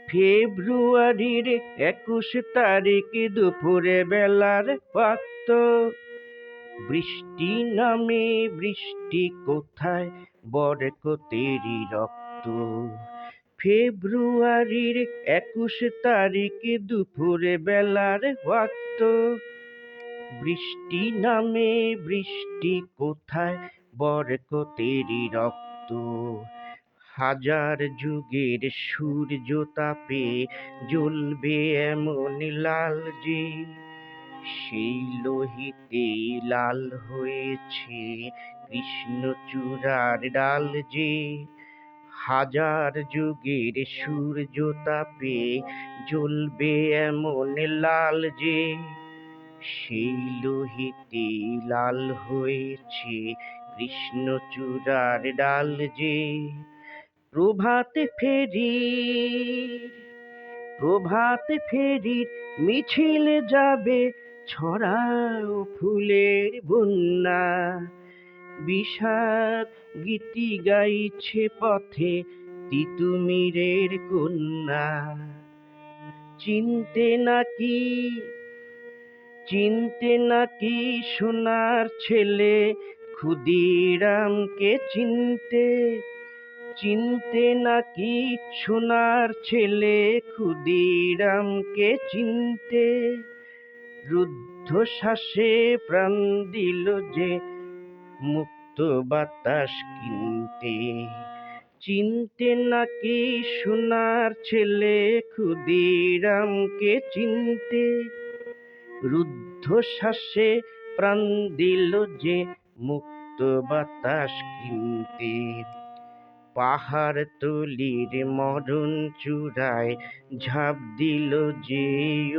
ফেব্রুয়ারির 21 তারিখ দুপুরে বেলার ওয়াক্ত, বৃষ্টি নামে বৃষ্টি কোথায় বরকতেরই রক্ত। ফেব্রুয়ারির 21 তারিখ দুপুরে বেলার ওয়াক্ত, বৃষ্টি নামে বৃষ্টি কোথায় বরকতেরই রক্ত। হাজার যুগের সূর্য তাপে জ্বলবে এমন লাল যে, সেই লোহিতে লাল হয়েছে কৃষ্ণচূড়ার ডাল যে। হাজার যুগের সূর্য তাপে জ্বলবে এমন লাল যে, সেই লোহিতে লাল হয়েছে কৃষ্ণচূড়ার ডাল যে। প্রভাত ফেরির মিছিল যাবে ছড়াও ফুলের বন্যা। বিষাদ গীতি গাইছে পথে তিতুমিরের কন্যা। চিনতে নাকি সোনার ছেলে ক্ষুদিরামকে চিনতে নাকি সোনার ছেলে ক্ষুদিরামকে চিনতে। রুদ্ধ শ্বাসে প্রাণ দিল যে মুক্ত বাতাস কিনতে। চিনতে নাকি সোনার ছেলে ক্ষুদিরামকে চিনতে। রুদ্ধ শ্বাসে প্রাণ দিল যে মুক্ত বাতাস কিনতে। পাহাড় তলির মরণ চূড়ায় ঝাঁপ দিল যে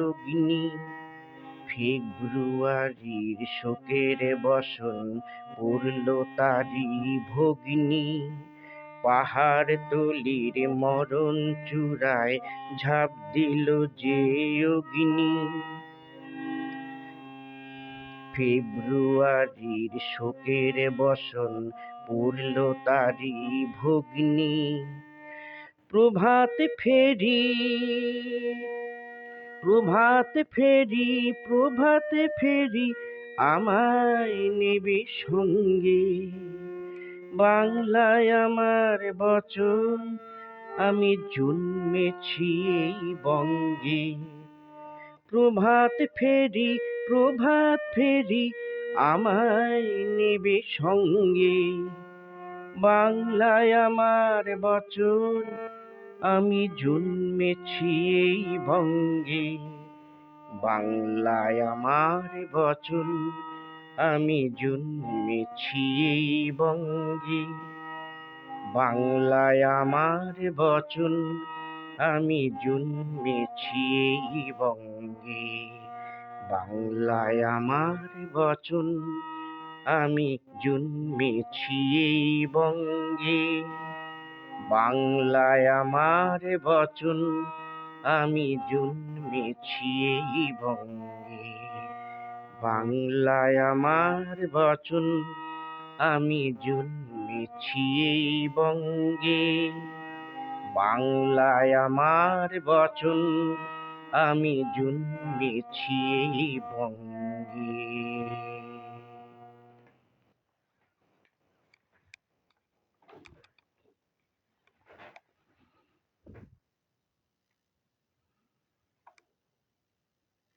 অগ্নি। ফেব্রুয়ারির শোকের বসন পড়ল তারি ভগ্নি। পাহাড় তলির মরণ চূড়ায় ঝাঁপ দিল যে অগ্নি। ফেব্রুয়ারির শোকের বসন পড়ল তারি ভগ্নি। প্রভাত ফেরি আমায় নেবে সঙ্গে। বাংলায় আমার বচন, আমি জন্মেছি এই বঙ্গে। প্রভাত ফেরি আমায় নেবে সঙ্গে। বাংলায় আমার বচন, আমি জন্মেছি এই বঙ্গে। বাংলায় আমার বচন, আমি জন্মেছি এই বঙ্গে। বাংলায় আমার বচন, আমি জন্মেছি এই বঙ্গে। বাংলায় আমার বচন, আমি জন্মেছি এই বঙ্গে। বাংলায় আমার বচন, আমি জন্মেছি এই বঙ্গে। বাংলায় আমার বচন, আমি জন্মেছি এই বঙ্গে। বাংলায় আমার বচন, আমি জন্মেছি এই বঙ্গে।